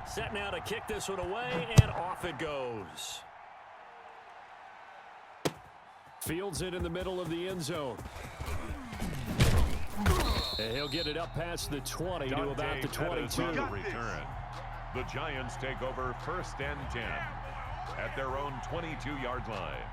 Set now to kick this one away, and off it goes. Fields it in the middle of the end zone. And he'll get it up past the 20 to about the 22. Return. The Giants take over 1st and 10 at their own 22-yard line.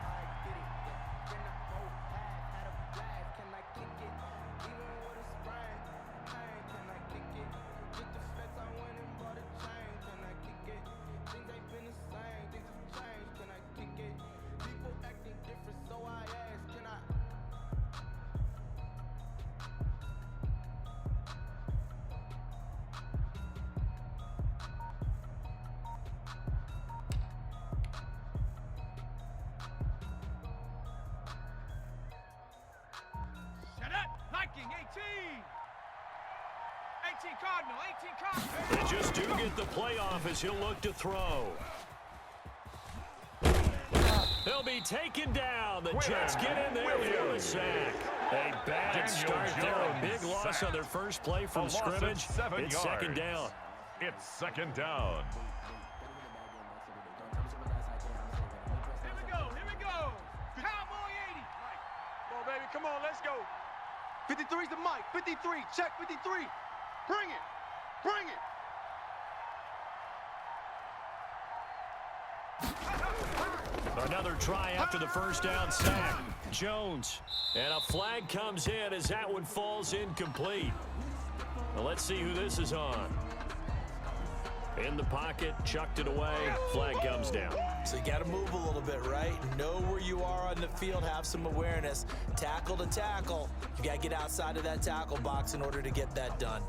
They just do get the playoff as he'll look to throw. He'll be taken down. The Jets get in there for a sack. A bad start there. A big loss on their first play from scrimmage. It's second down. It's second down. Here we go. Cowboy 80. Come on, baby. Come on, let's go. 53's the mic. 53. Check 53. Bring it. Bring it. Another try after the first down sack. Jones. And a flag comes in as that one falls incomplete. Well, let's see who this is on. In the pocket, chucked it away, flag comes down. So you got to move a little bit, right? Know where you are on the field, have some awareness. Tackle to tackle. You got to get outside of that tackle box in order to get that done.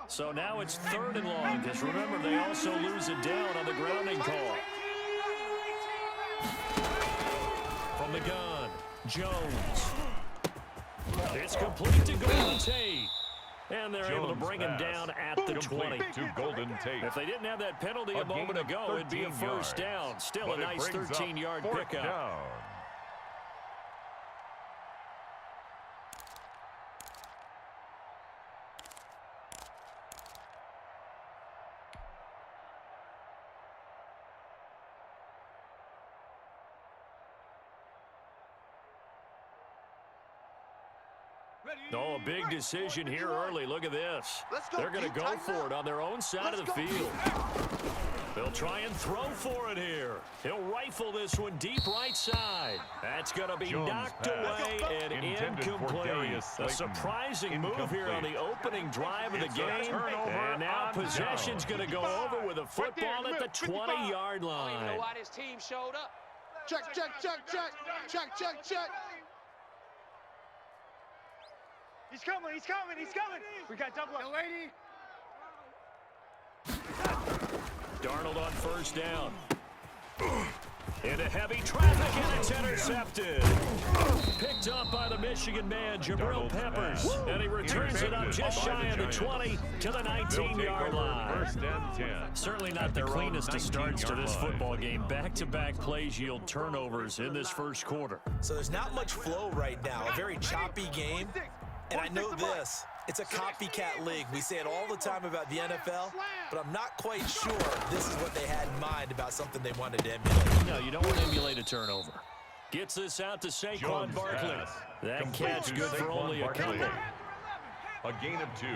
So now it's 3rd and long, because remember, they also lose it down on the grounding call. From the gun, Jones. It's complete to Golden Tate. And they're able to bring him down at the 20. To Golden Tate. If they didn't have that penalty a moment ago, it'd be a first down. Still a nice 13-yard pickup. Down. Oh, a big decision here early. Look at this. They're going to go for it on their own side of the field. They'll try and throw for it here. He'll rifle this one deep right side. That's going to be knocked away and incomplete. A surprising move here on the opening drive of the game. And now possession's going to go over with a football at the 20-yard line. I don't even know why this team showed up. Check. He's coming. We got double up. Lady. Darnold on first down. Into heavy traffic, and it's intercepted. Picked up by the Michigan man, Jabril Peppers. And he returns it up just shy of the 20 to the 19-yard line. 1st and 10. Certainly not the cleanest of starts to this football game. Back-to-back plays yield turnovers in this first quarter. So there's not much flow right now. A very choppy game. And I know this, it's a copycat league. We say it all the time about the NFL, but I'm not quite sure this is what they had in mind about something they wanted to emulate. No, you don't want to emulate a turnover. Gets this out to Saquon Barkley. That catch good for only a couple. A gain of 2.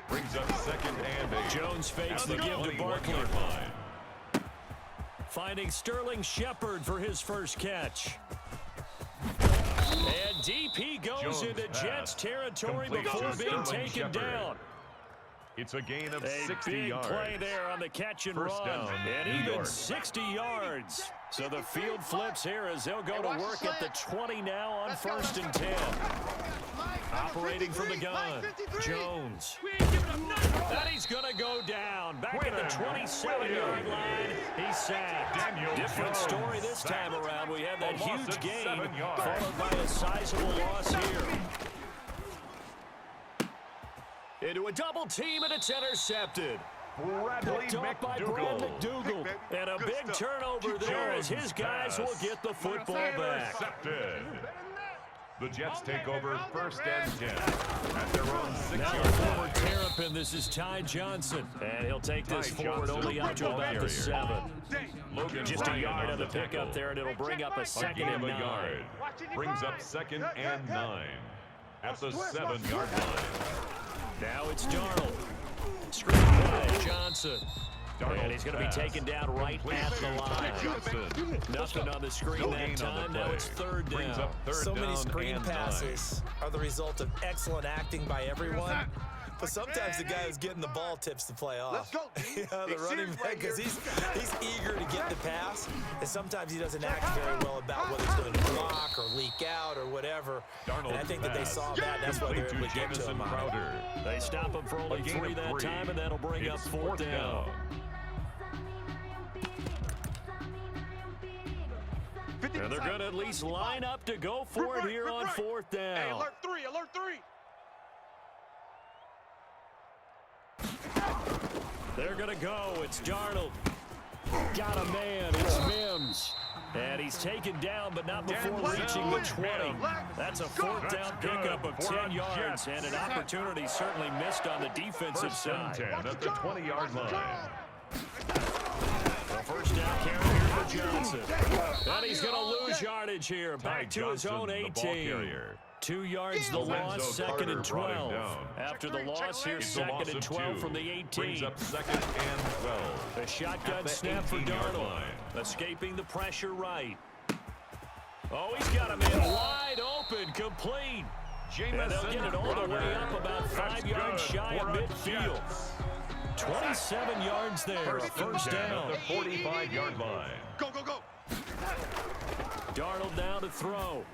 Brings up 2nd and 8. Jones fakes the give to Barkley. Finding Sterling Shepard for his first catch. And deep he goes into Jets territory before being taken down. It's a gain of 60 big yards. Play there on the catch and run. And even 60 yards. So the field flips here as they'll go to work at the 20 now on 1st and 10. Operating from the gun, Jones. And he's going to go down. Back at the 27-yard line, he's sacked. Different story this time around. We have that huge gain followed by a sizable loss here. Into a double team, and it's intercepted. Bradley Picked off by Brad McDougal. And a big turnover there as his guys will get the football back. Intercepted. The Jets take over 1st and 10 at their own 6-yard Now line. forward Terrapin, this is Ty Johnson. And he'll take this Ty forward Johnson, only up to about football the 7. Logan Just a Ryan yard on of the tackle. pickup there, and it'll bring up a A 2nd gain and of a 9. yard. Brings up 2nd and 9 at the 7-yard line. Now it's Darnold. Screen play, Johnson. Darnold's And he's going to be pass. taken down right at the line. Johnson. Nothing on the screen No that gain on time. the Now play. it's 3rd Brings down. up 3rd So many down screen and 9. passes are the result of excellent acting by everyone. But sometimes the guy who's getting the ball tips the play off. Let's go, Yeah, the running back, because he's eager to get the pass, and sometimes he doesn't act very well about whether he's going to block or leak out or whatever. And I think that they saw that. That's why they were able to get to him on it. Crowder. They stop him for only A gain 3 of that 3. time, and that'll bring up It's 4th down. And they're going to at least line up to go for it here on 4th Hey, down. alert 3, alert 3. They're going to go. It's Darnold. Got a man. It's Mims. And he's taken down, but not before reaching the 20. That's a 4th down pickup of 10 yards, and an opportunity certainly missed on the defensive 1st and side. 10 at the 20-yard line. A 1st down carry here for Johnson. And he's going to lose yardage here. Back to his own 18. 2 yards the loss, 2nd and 12. After the loss, here's 2nd and 12 from the 18. Brings up 2nd and 12. The shotgun snap for Darnold. Escaping the pressure right. Oh, he's got him in wide open, complete. And they'll get it all the way up about 5 yards shy of midfield. 27 yards there, a 1st down. At the 45-yard line. Go, go, go. Darnold now to throw.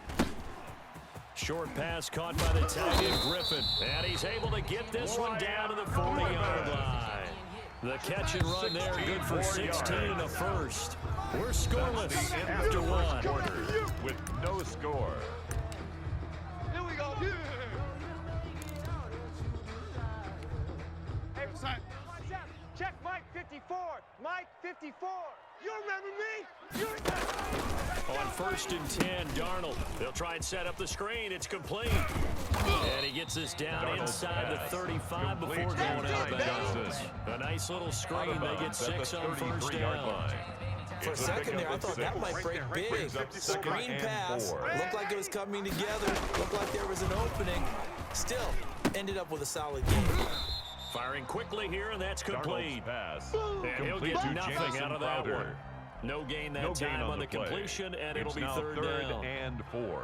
Short pass caught by the tight end Griffin. And he's able to get this one down to the 40-yard line. The catch and run there, good for 16 and a 1st. We're scoreless after 1. With no score. Here we go. Hey, check Mike 54. Mike 54. You remember me? You remember? On 1st and 10, Darnold. They'll try and set up the screen. It's complete. And he gets this down Darnold's inside the pass. 35 before Complete going to out of Johnson. bounds. A nice little screen. They get 6 on 1st down. For a second there, I thought that might break big. Screen pass. Looked like it was coming together. Looked like there was an opening. Still, ended up with a solid game. Firing quickly here, and that's complete. Pass. And he'll get nothing out of that one. No gain that time on the completion, and it'll be 3rd down. and 4.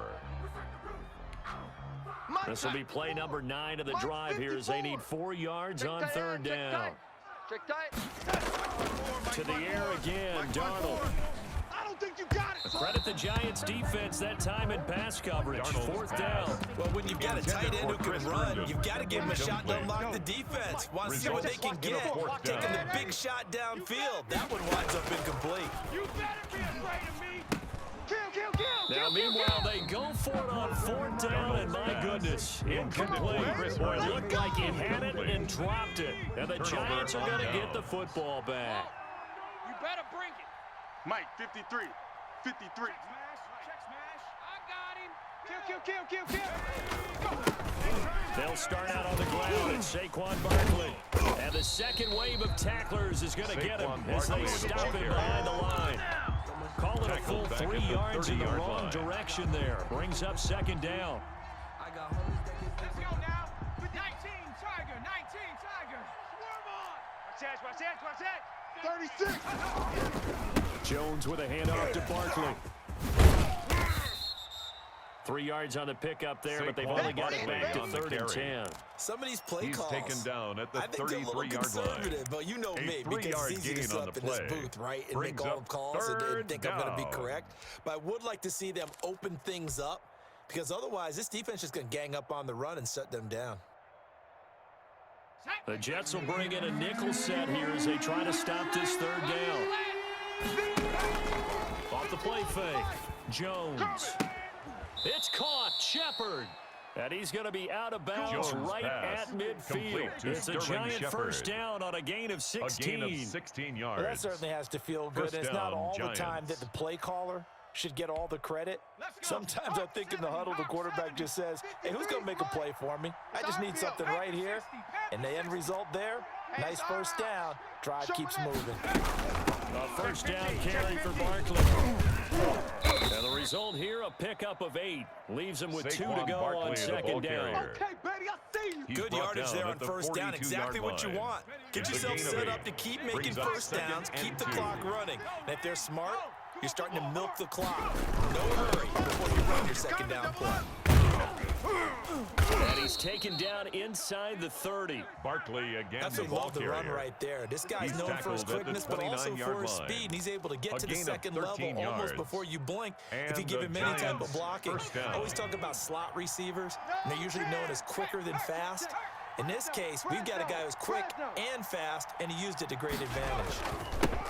This will be play number 9 of the drive here as they need 4 yards on 3rd down. Check tight. To the air again, Darnold. I don't think you got it. Credit the Giants defense that time in pass coverage. 4th down. Well, when you've got a tight end who can run, you've got to give him a shot to unlock the defense. Want to see what they can get. Taking the big shot downfield. That one winds up incomplete. You better be afraid of me. Kill. Now, meanwhile, they go for it on 4th down, and my goodness, incomplete. Boy, it looked like he had it and dropped it. And the Giants are going to get the football back. You better bring it. Mike 53. 53. Check smash. I got him. Kill. They'll start out on the ground, and Saquon Barkley. And the second wave of tacklers is going to get him as they stop him behind the line. Call it a full 3 yards in the wrong direction there. Brings up 2nd down. Let's go now. 19 Tiger. 19 Tiger. Swarm on. Watch that. 36. Jones with a handoff to Barkley. 3 yards on the pickup there, but they've only got it back to 3rd and 10. Some of these play He's calls, taken down at the I think they're a little 33-yard line. conservative, but you know A me, because it's easy to gain sit on up the in this play. booth, right, and Brings make all up calls and 3rd think I'm going to be down. correct. But I would like to see them open things up, because otherwise this defense is going to gang up on the run and shut them down. The Jets will bring in a nickel set here as they try to stop this 3rd down. Off the play fake. Jones. It's caught. Shepard. And he's going to be out of bounds right at midfield. It's a giant first down on a gain of 16. A gain of 16 yards. Well, that certainly has to feel good. It's not all the time that the play caller should get all the credit. Sometimes I think in the huddle, the quarterback just says, hey, who's going to make a play for me? I just need something right here. And the end result there, nice first down. Drive keeps moving. A first down carry for Barkley. And the result here, a pickup of 8. Leaves him with 2 to go on second down. Good yardage there on first down. Exactly what you want. Get yourself set up to keep making first downs, keep the clock running. And if they're smart, you're starting to milk the clock. No hurry before you run your second down play. And he's taken down inside the 30. Barkley again. That's a love the run right there. This guy's known for his quickness, but also for his speed. And he's able to get to the second level almost before you blink if you give him any type of blocking. I always talk about slot receivers, and they're usually known as quicker than fast. In this case, we've got a guy who's quick and fast, and he used it to great advantage.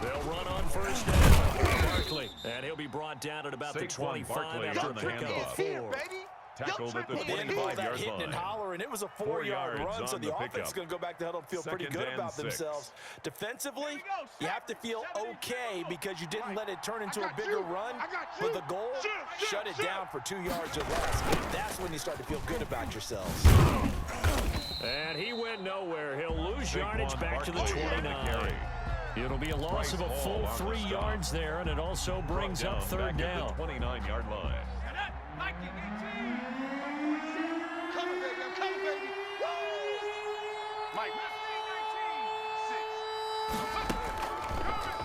They'll run on first down. Barkley, and he'll be brought down at about the 25 after a pickup of 4. Tackled at the Well, they ended all that 25-yard hitting line. and hollering. It was a 4-yard run, so the offense is going to go back to huddle and feel pretty good about themselves. Defensively, you have to feel okay because you didn't let it turn into a bigger run. But the goal, shut it down for 2 yards or less. That's when you start to feel good about yourselves. And he went nowhere. He'll lose yardage back to the 29. It'll be a loss of a full 3 yards there, and it also brings up third down. 29-yard line.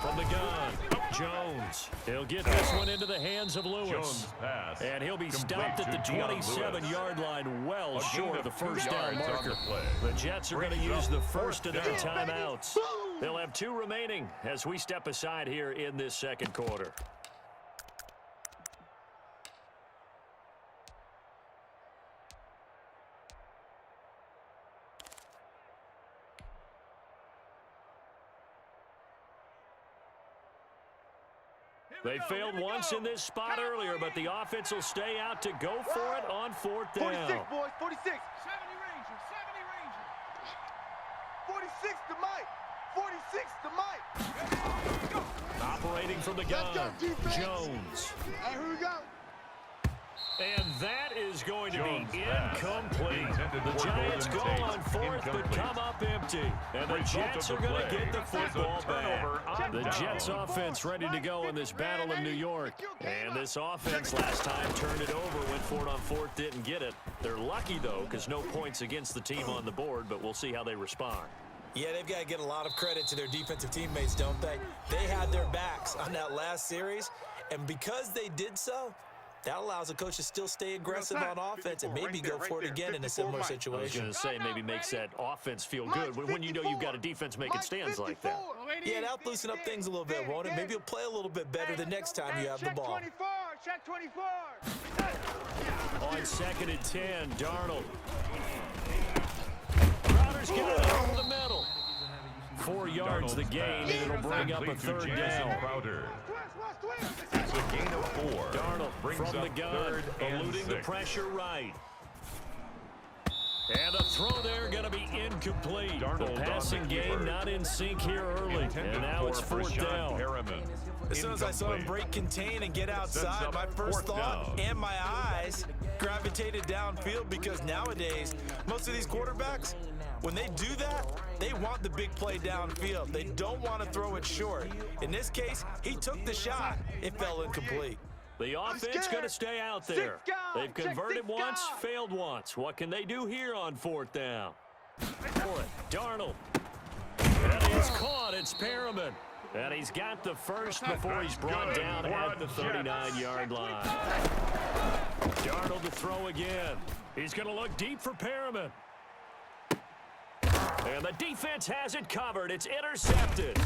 From the gun, Jones. He'll get this one into the hands of Lewis. And he'll be stopped at the 27-yard line, well short of the first down marker. The Jets are going to use the first of their timeouts. They'll have 2 remaining as we step aside here in this second quarter. They failed once in this spot earlier, but the offense will stay out to go for it on fourth down. 46, boys, 46. 70 Ranger, 46 to Mike. 46 to Mike. Operating from the gun, Jones. Hey, here we go. And that is going to be incomplete. The Giants go on fourth, but come up empty. And the Jets are going to get the football back. The Jets offense ready to go in this battle in New York. And this offense last time turned it over, went for it on fourth, didn't get it. They're lucky, though, because no points against the team on the board, but we'll see how they respond. Yeah, they've got to get a lot of credit to their defensive teammates, don't they? They had their backs on that last series, and because they did so, that allows the coach to still stay aggressive on offense and maybe go for it again in a similar situation. I was going to say maybe makes that offense feel good when you know you've got a defense making stands like that. Yeah, that'll loosen up things a little bit, won't it? Maybe you'll play a little bit better the next time you have the ball. Check 24. On 2nd and 10, Darnold. Crowder's got it over the middle. 4 yards the gain, and it'll bring up a third down. It's a gain of 4. Darnold brings from the gun, eluding the pressure right. And the throw there going to be incomplete. The passing game not in sync here early. And now it's fourth down. As soon as I saw him break contain and get outside, my first thought and my eyes gravitated downfield because nowadays, most of these quarterbacks, when they do that, they want the big play downfield. They don't want to throw it short. In this case, he took the shot. It fell incomplete. The offense going to stay out there. They've converted once, failed once. What can they do here on fourth down? For it, Darnold. And he's caught. It's Perriman. And he's got the first before he's brought down at the 39-yard line. Darnold to throw again. He's going to look deep for Perriman. And the defense has it covered. It's intercepted.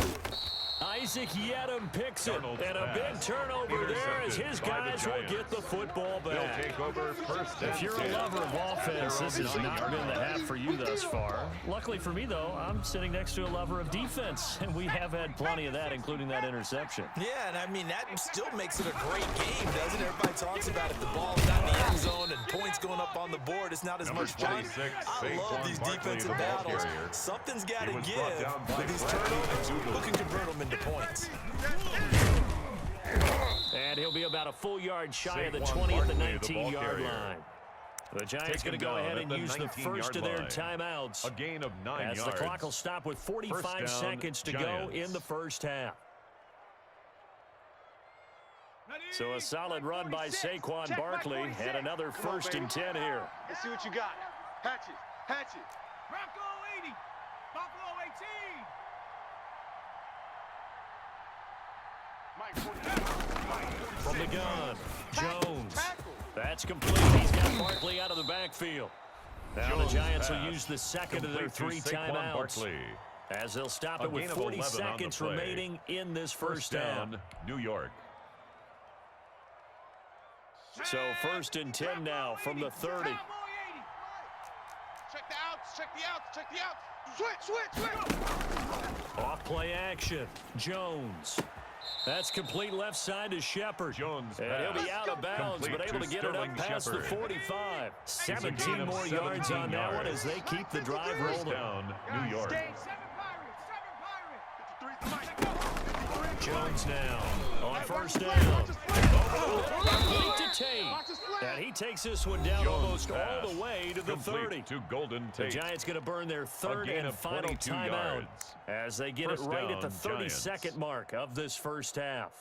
Isaac Yedem picks it, Darnold's and a big pass. turnover there as his Intercepted by the guys will Giants. get the football They'll back. take over first and If you're a 10. lover of offense, this has not been the half for you thus far. Luckily for me, though, I'm sitting next to a lover of defense, and we have had plenty of that, including that interception. Yeah, and I mean, that still makes it a great game, doesn't it? Everybody talks about it. The ball's not in the end zone and points going up on the board. It's not as Number much fun. 26, I love Saquon these Barkley, defensive the ball battles. carrier. Something's got to He was give brought down by with these Bradley turnovers. McDougal. Who can convert them into points? And he'll be about a full yard shy of the Saquon 20 at the Barkley, the 19-yard ball carrier. line. The Giants going Taken to go down ahead at and the use the 19-yard first of their line. timeouts. A gain of 9 as yards. the clock will stop with 45 First down, seconds to go Giants. in the first half. So a solid run by Saquon Barkley and another first and 10 here. Let's see what you got. Hatchet. Hatchet. Bronco 80. Buffalo 18. From the gun, Jones. That's complete. He's got Barkley out of the backfield. Now the Jones Giants will pass. use the second of their Complete 3 to Saquon timeouts. Barkley. As they'll stop A it with gain of 40 11 on the seconds play. remaining in this first down. New York. So first and 10 now from the 30. Check the outs. Check the outs. Check the outs. Switch. Off play action. Jones. That's complete left side to Shepard. Jones And he'll be pass. out of bounds, Complete but able to to get it Sterling up past Shepard. the 45. a 17 gain of more yards 17 on that one yards. as they keep the drive First rolling. down, New York. 7 Pirates. Jones now on first down. Complete to Tate. And he takes this one down Jones almost pass. all the way to the Complete 30. to Golden The Tate. Giants going to burn their third gain and of final 22 timeout yards. as they get First it right at the down, 32nd mark of this first half.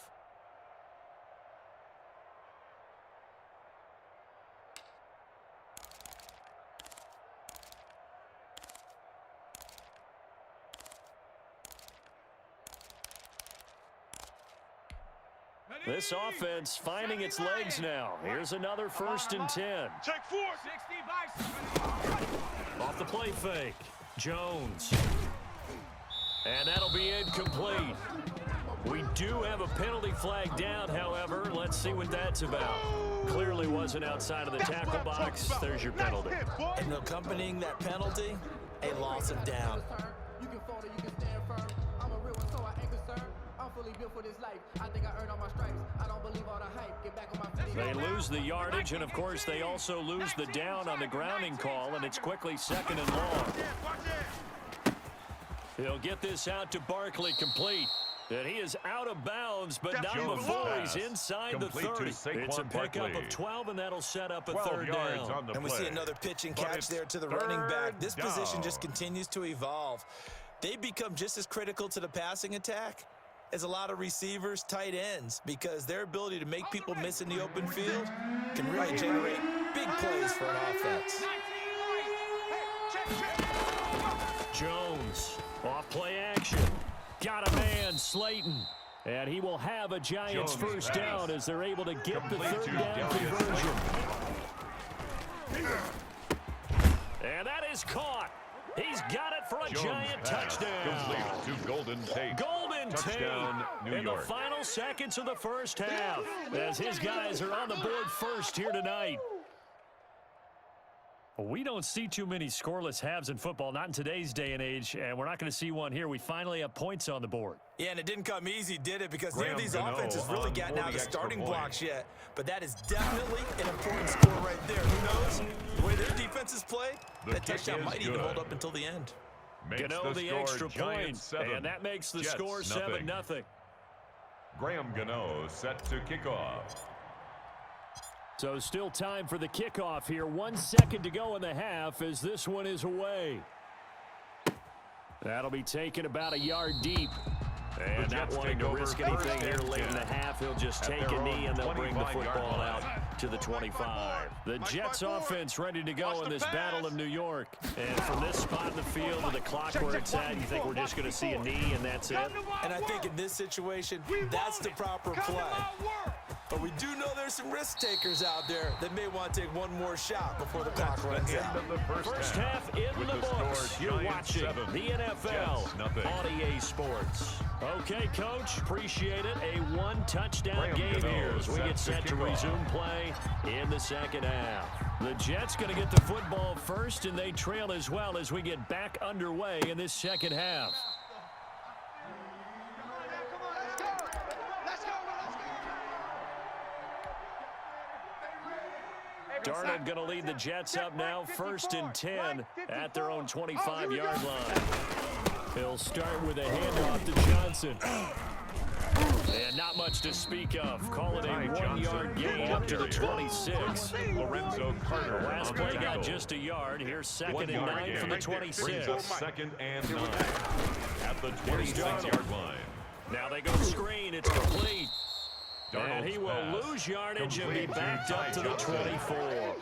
This offense finding its legs now. Here's another first and 10. Check 4. 60 by Off the play fake. Jones. And that'll be incomplete. We do have a penalty flag down, however. Let's see what that's about. Clearly wasn't outside of the tackle box. There's your penalty. And accompanying that penalty, a loss of down. You can fold it, you can stand firm. I'm a real one, so I ain't concerned. I'm fully built for this life. I think I earned all my stripes. I don't believe all the hype. Get back on my feet. They lose the yardage, and of course they also lose the down on the grounding call, and it's quickly second and long. He'll get this out to Barkley, complete. And he is out of bounds, but not Jones before pass. he's inside Complete the to 30. Saquon It's a pickup Barkley. of 12, and that'll set up a 12 third yards down. on the And we play. see another pitch and But catch it's there to the running back. third This position down. just continues to evolve. They become just as critical to the passing attack as a lot of receivers, tight ends, because their ability to make people miss in the open field can really generate big plays for an offense. Jones, off play action. Got a man, Slayton. And he will have a Giants Jones first pass. down as they're able to get the Complete third to down Darius conversion. And that is caught. He's got it for a Jones Giant pass. touchdown. Complete to Golden Tate. Golden Touchdown, Tate New in York. the final seconds of the first half as his guys are on the board first here tonight. We don't see too many scoreless halves in football, not in today's day and age, and we're not going to see one here. We finally have points on the board. Yeah, and it didn't come easy, did it? Because Graham neither of these Gano offenses really on gotten for out the the extra starting point. blocks yet. But that is definitely an important score right there. Who knows? The way their defenses play, The that kick touchdown is might even good. hold up until the end. Makes Gano the score extra point, Giants 7, and that makes the Jets score 7-0. Graham Gano set to kick off. So still time for the kickoff here. 1 second to go in the half as this one is away. That'll be taken about a yard deep. And not Jets wanting take to over risk first anything here and late in 10. the half, he'll just At take their a knee own and they'll bring the 25-yard football line. out to the 25. The Jets offense ready to go in this Battle of New York. And from this spot in the field to the clock where it's at, you think we're just going to see a knee and that's it? And I think in this situation, that's the proper play. But we do know there's some risk takers out there that may want to take one more shot before the clock runs End out. of the First half in With the the score, books. You're Giants watching 7, the NFL Jets nothing. on EA Sports. Okay, Coach, appreciate it. A one-touchdown game here as we get set to resume play in the second half. The Jets going to get the football first, and they trail as well as we get back underway in this second half. Darnold going to lead the Jets up now, 1st and 10 at their own 25-yard line. He'll start with a handoff to Johnson. And not much to speak of. Call it a 1-yard gain up to the 26. Lorenzo Carter. Last play got just a yard. Here's 2nd and 9 from the 26. Brings up 2nd and 9 at the 26-yard line. Now they go screen. It's complete. And he will lose yardage and be backed up to the 24.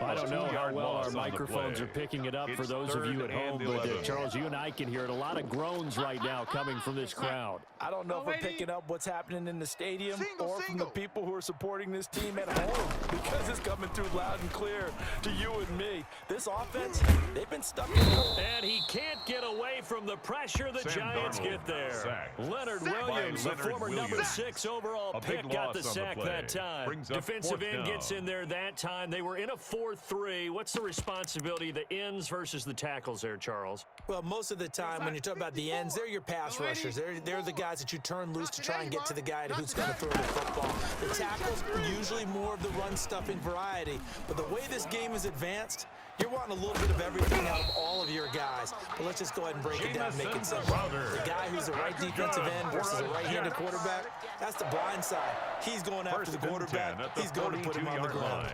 I don't know how well our microphones are picking it up for those of you at home, but Charles, you and I can hear it. A lot of groans right now coming from this crowd. I don't know if we're picking up what's happening in the stadium or from the people who are supporting this team at home, because it's coming through loud and clear to you and me. This offense, they've been stuck in it. And he can't get away from the pressure the Giants get there. Leonard Williams, the former number 6 overall pick, got the sack that time. Defensive end gets in there that time. They were in a 4-3. What's the responsibility of the ends versus the tackles there, Charles? Well, most of the time when you talk about the ends, they're your pass rushers. They're the guys that you turn loose to try and get to the guy who's going to throw the football. The tackles are usually more of the run-stuffing variety. But the way this game is advanced, you're wanting a little bit of everything out of all of your guys. But let's just go ahead and break it down and make it simple. The guy who's the right defensive end versus a right-handed quarterback, that's the blind side. He's going after the quarterback. He's going to put him on the ground.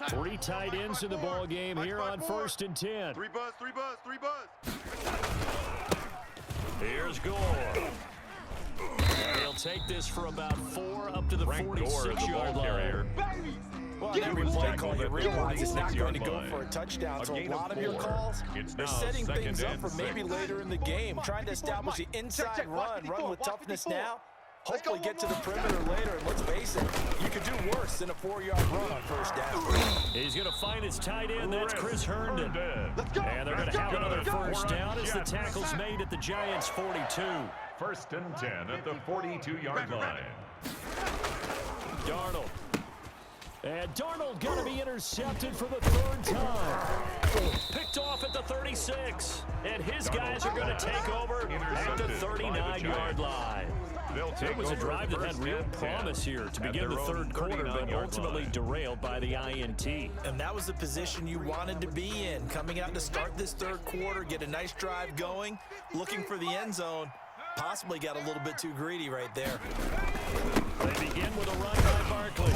3 tight ends in the ball game here on 1st and 10. 3 buzz, 3 buzz, 3 buzz. Here's Gore. And he'll take this for about 4 up to the 46-yard line. Well, in every play call, you realize it's not going to go for a touchdown. So a lot of your calls are setting things up for maybe later in the game, trying to establish the inside run with toughness now. Hopefully get to the perimeter later, and let's face it, you could do worse than a 4-yard run on 1st down. He's going to find his tight end. That's Chris Herndon. And they're going to have another 1st down as the tackle's made at the Giants' 42. 1st and 10 at the 42-yard line. Darnold. And Darnold going to be intercepted for the 3rd time. Picked off at the 36. And his guys are going to take over at the 39-yard line. It was a drive that had real promise here to begin the 3rd quarter, but ultimately derailed by the INT. And that was the position you wanted to be in, coming out to start this 3rd quarter, get a nice drive going, looking for the end zone. Possibly got a little bit too greedy right there. They begin with a run by Barkley.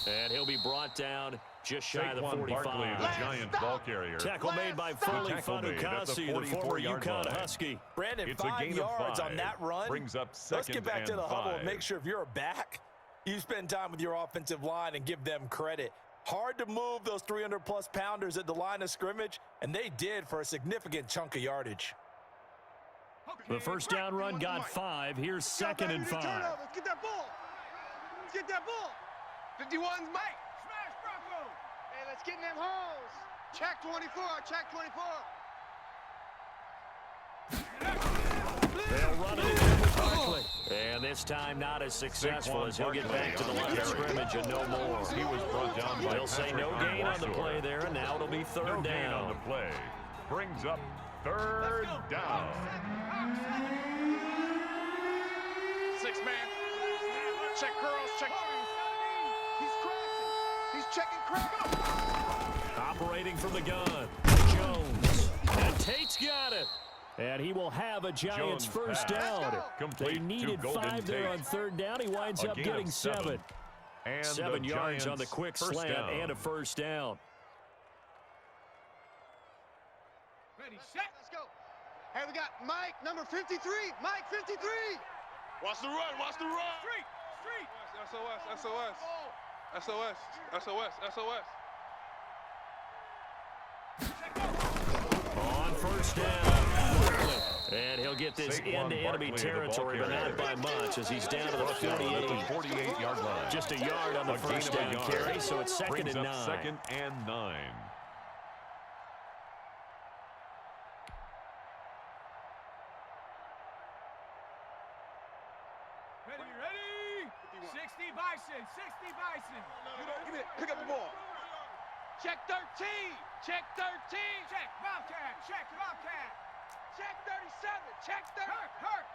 And he'll be brought down just shy of the 45. Barkley, the Giants ball carrier. Tackle made by Foley Fanukasi, the former UConn Husky. Brandon, It's 5 a gain yards of 5. on that run. Brings up 2nd Let's get back to the huddle and 5. make sure if you're a back, you spend time with your offensive line and give them credit. Hard to move those 300-plus pounders at the line of scrimmage, and they did for a significant chunk of yardage. The 1st down run got 5. Here's 2nd and 5. Let's get that ball. Let's get that ball. 51's Mike. Smash Bronco. Hey, let's get in them holes. Check 24, check 24. They'll run it again with Barkley. And this time not as successful as he'll get back to the line of scrimmage and no more. He was brought down by They'll say no gain on the play there, and now it'll be 3rd no gain on down. the play. Brings up 3rd down. 6-man. Check curls, check. He's crashing. He's checking crack. Operating from the gun, Jones. And Tate's got it. And he will have a Giants Jones 1st pass. down. Complete They needed to Golden 5 there Tate. on 3rd down. He winds A up gain getting of 7. And 7 the yards on the Giants' quick 1st slant down. and a 1st down. Ready, set. Let's go. Hey, we got Mike, number 53. Mike, 53. Watch the run, watch the run. Street. SOS, SOS. SOS, SOS, SOS. On 1st down. And he'll get this Saquon into enemy Barkley, the territory, ball but not carrier. by much as he's down to the At the 48. 48-yard line. Just a yard on the A gain 1st of a down yard. carry, so it's 2nd Brings and up 9. 2nd and 9. Bison. 60 Bison. Give it. Pick up the ball. Check 13. Check 13. Check Bobcat. Check Bobcat. Check 37. Check 30. Hurt.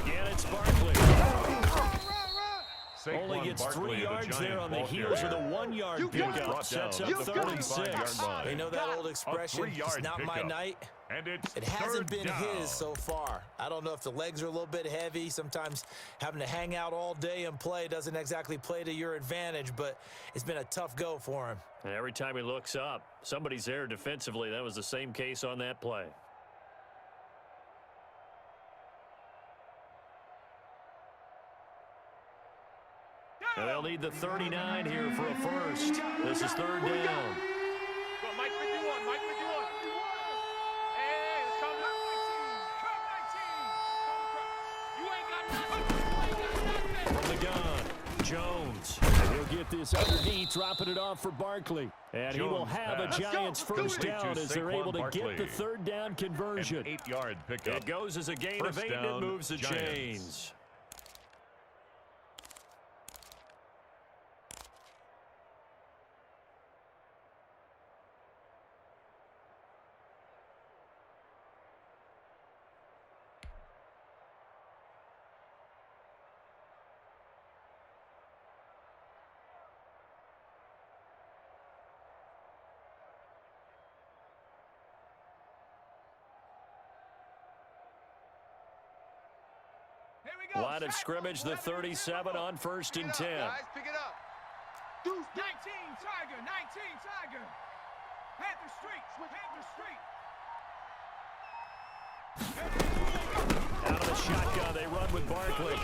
Again, it's Barkley. Saquon Only gets Barkley, 3 yards the there on the Giants heels of the ball 1-yard pickup. Sets up down. 36. You know that old expression, it's not my night? And it's It hasn't been down. his so far. I don't know if the legs are a little bit heavy. Sometimes having to hang out all day and play doesn't exactly play to your advantage, but it's been a tough go for him. And every time he looks up, somebody's there defensively. That was the same case on that play. And they'll need the 39 here for a first. This is 3rd down. Go, Mike 51. Mike 51. Hey, let's come down. Come 19. You ain't got nothing. From the gun, Jones. And he'll get this underneath, dropping it off for Barkley. And he will have a Giants first down as they're able to get the 3rd down conversion. An 8-yard pickup. It goes as a gain of 8, and it moves the chains. Here we go. Line of scrimmage, the 37 on 1st and 10. Guys, pick it up. 19 Tiger. 19 Tiger. Panther Street. Panther Street. Out of the shotgun, they run with Barkley.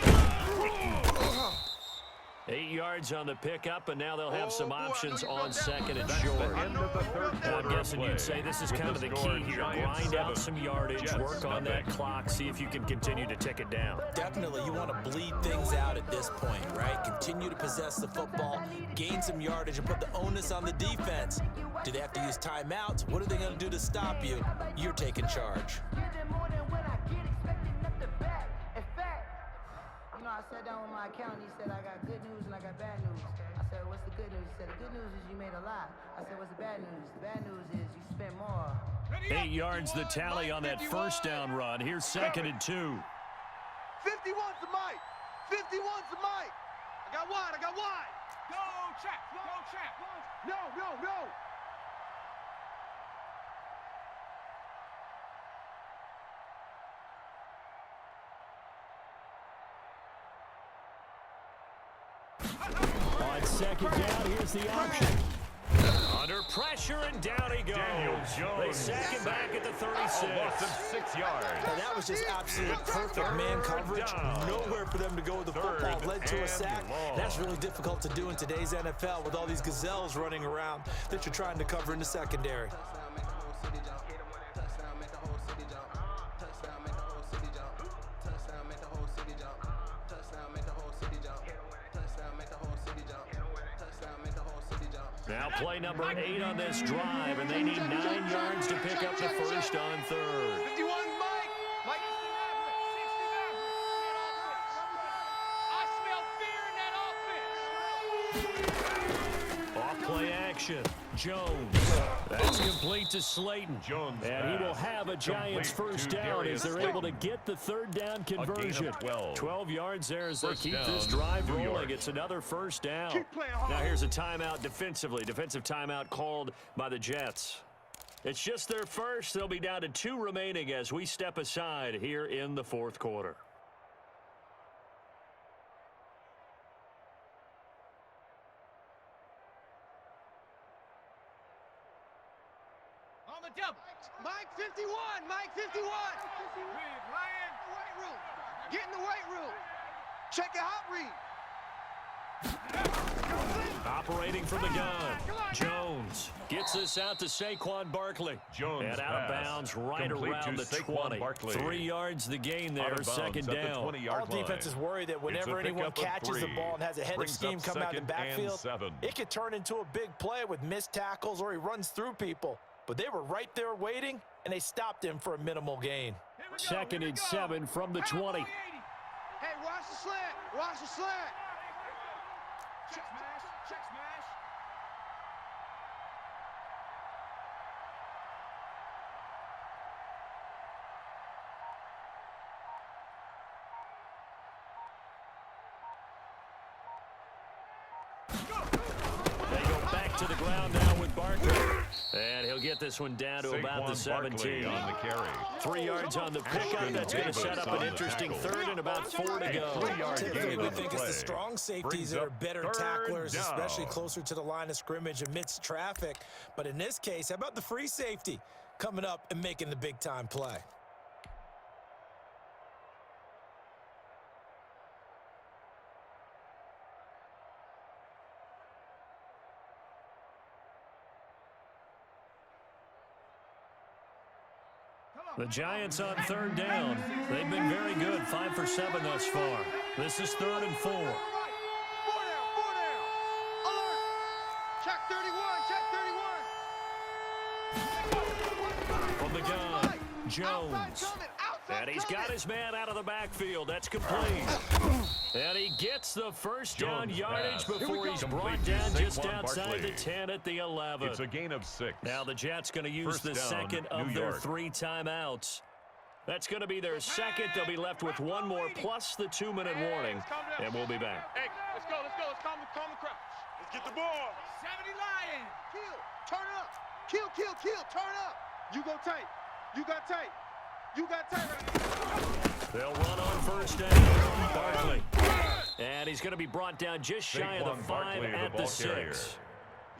8 yards on the pickup, and now they'll have some options on 2nd and short. I'm guessing you'd say this is kind of the key here. Grind out some yardage, work on that clock, see if you can continue to tick it down. Definitely, you want to bleed things out at this point, right? Continue to possess the football, gain some yardage, and put the onus on the defense. Do they have to use timeouts? What are they going to do to stop you? You're taking charge. I sat down with my accountant. He said, I got good news and I got bad news. I said, what's the good news? He said, the good news is you made a lot. I said, what's the bad news? The bad news is you spent more. 8 yards the tally on that first down run. Here's 2nd and 2. 51's the Mike. 51's the Mike. I got wide. Go check. No. On 2nd down, here's the option. Under pressure, and down he goes. They sack him back at the 36. Loss of 6 yards. And that was just absolute perfect man coverage. Nowhere for them to go with the football. Led to a sack. That's really difficult to do in today's NFL with all these gazelles running around that you're trying to cover in the secondary. Now play number 8 on this drive, and they need 9 yards to pick up the first on 3rd. 51 Mike. Mike is the average. 60 average. I smell fear in that offense. Off-play action. Jones. That's complete to Slayton. Jones and he will have a Giants first down as they're able to get the 3rd down conversion. 12 yards there as they keep this drive rolling. It's another first down. Now here's a timeout defensively. Defensive timeout called by the Jets. It's just their first. They'll be down to 2 remaining as we step aside here in the 4th quarter. On the double. Mike 51. Mike 51. Read, Ryan. Weight room. Get in the weight room. Check your hot read. Operating from the gun. Jones gets this out to Saquon Barkley. Jones and out of bounds right around the 20. Barkley. 3 yards the gain there, 2nd down. All defenses worry that whenever anyone catches the ball and has a head of steam come out of the backfield, it could turn into a big play with missed tackles or he runs through people. But they were right there waiting, and they stopped him for a minimal gain. 2nd and 7 from the 20. Hey, watch the slant. Watch the slant. Check smash. Check smash. They go back to the ground now with Barkley. And he'll get this one down to about the 17. On the carry. 3 yards on the pickup. That's going to set up an interesting third and about 4 to go. Typically, we think it's the strong safeties that are better tacklers, especially closer to the line of scrimmage amidst traffic. But in this case, how about the free safety coming up and making the big-time play? The Giants on third down. They've been very good, 5 for 7 thus far. This is 3rd and 4. 4 down. 4 down. Alert. Check 31. Check 31. From the gun, Jones. And he's got his man out of the backfield. That's complete. And he gets the first down yardage before he's brought down just outside the 10 at the 11. It's a gain of 6. Now the Jets going to use the second of their 3 timeouts. That's going to be their second. They'll be left with 1 more plus the 2-minute warning. And we'll be back. Hey, let's go. Let's calm the crowd. Let's get the ball. 70 Lions. Kill. Turn up. Kill. Turn up. You go tight. You got tight. You got tight right. They'll run on first down. Barkley. And he's going to be brought down just shy of the 5 at the 6.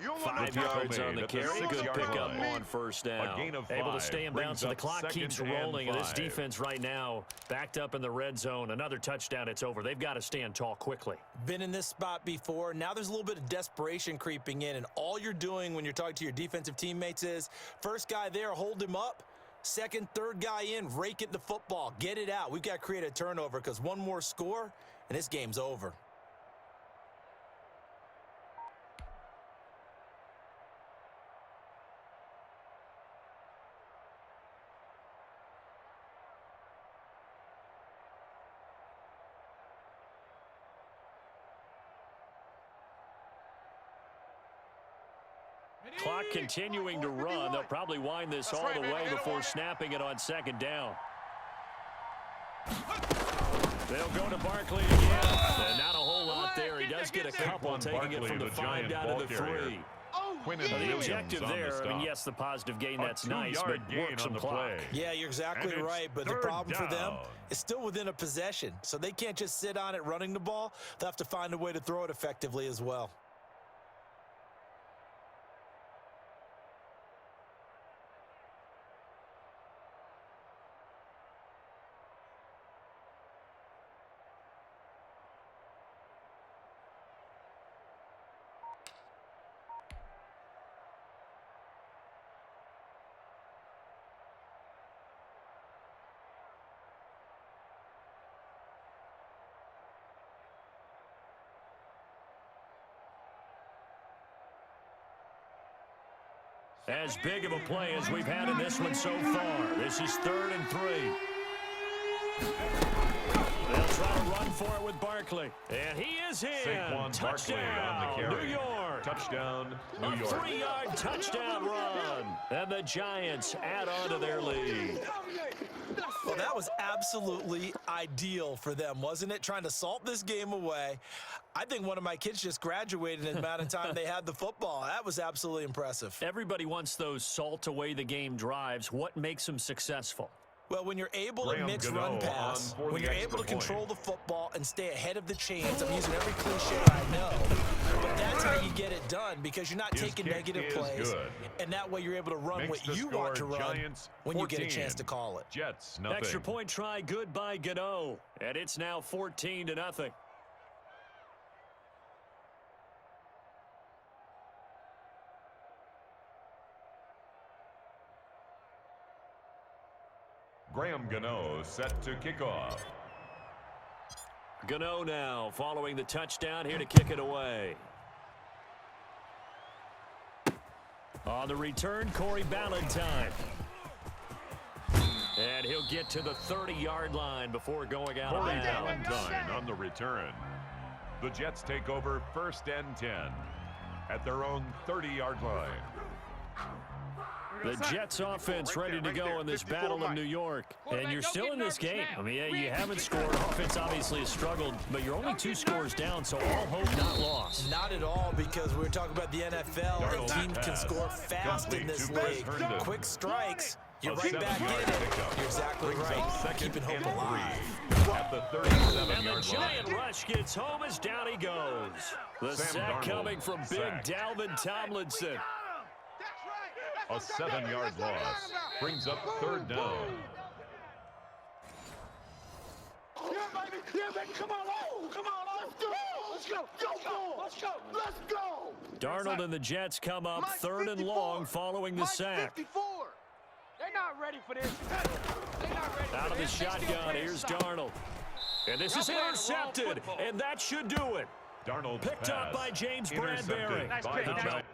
5 yards on the carry. Good pickup on first down. Able to stay in bounds, so the clock keeps rolling. And this defense right now backed up in the red zone. Another touchdown, it's over. They've got to stand tall quickly. Been in this spot before. Now there's a little bit of desperation creeping in, and all you're doing when you're talking to your defensive teammates is, first guy there, hold him up. Second, third guy in, rake it the football. Get it out. We've got to create a turnover because one more score, and this game's over. Clock continuing to run. They'll probably wind this all the way before snapping it on second down. They'll go to Barkley again. And not a whole lot there. He does get a couple, taking it from the 5 down to the 3. The objective there, I mean, yes, the positive gain, that's nice, but work some clock. Yeah, you're exactly right, but the problem for them is still within a possession. So they can't just sit on it running the ball. They'll have to find a way to throw it effectively as well. As big of a play as we've had in this one so far. This is 3rd and 3. They'll try to run for it with Barkley. And he is in. Touchdown, New York. Touchdown, New York. A 3-yard touchdown run. And the Giants add on to their lead. Well, that was absolutely ideal for them, wasn't it? Trying to salt this game away. I think one of my kids just graduated in the amount of time they had the football. That was absolutely impressive. Everybody wants those salt away the game drives. What makes them successful? Well, when you're able to mix run pass, when you're able to control the football and stay ahead of the chains, I'm using every cliche I know, but that's how you get it done because you're not taking negative plays, and that way you're able to run what you want to run when you get a chance to call it. Jets, nothing. Extra point try good by Gano, and it's now 14-0. Graham Gano set to kick off. Gano now following the touchdown here to kick it away. On the return, Corey Ballantyne. And he'll get to the 30-yard line before going out of Corey bounds. Valentine on the return. The Jets take over 1st and 10 at their own 30-yard line. The Jets offense ready to go in this battle of New York. And you're still in this game. I mean, yeah, you haven't scored. Offense obviously has struggled, but you're only 2 scores down, so all hope not lost. Not at all, because we're talking about the NFL. Darnold The team can pass. score fast in this Complete to league. Herndon. Quick strikes. You're A right back in 7-yard it. pickup. You're exactly Brings right. up 2nd Keeping hope and alive. 3 at the And the 37-yard giant line. rush gets home as down he goes. The Sam sack Darnold coming from big sacked. Dalvin Tomlinson. A 7-yard loss brings up 3rd down. Yeah, baby. Yeah, baby. Come on. Oh, come on. Let's go. Let's go. Let's go. Darnold and the Jets come up Mike 3rd and 54. long following the Mike sack. 54. They're not ready for this. They're not ready Out for of the this. They still shotgun, playing here's solid. Darnold. And this is Y'all playing the wrong intercepted, football. and that should do it. Darnold's Picked up pass by James intercepted Bradbury. Nice by pick, the nice Giants.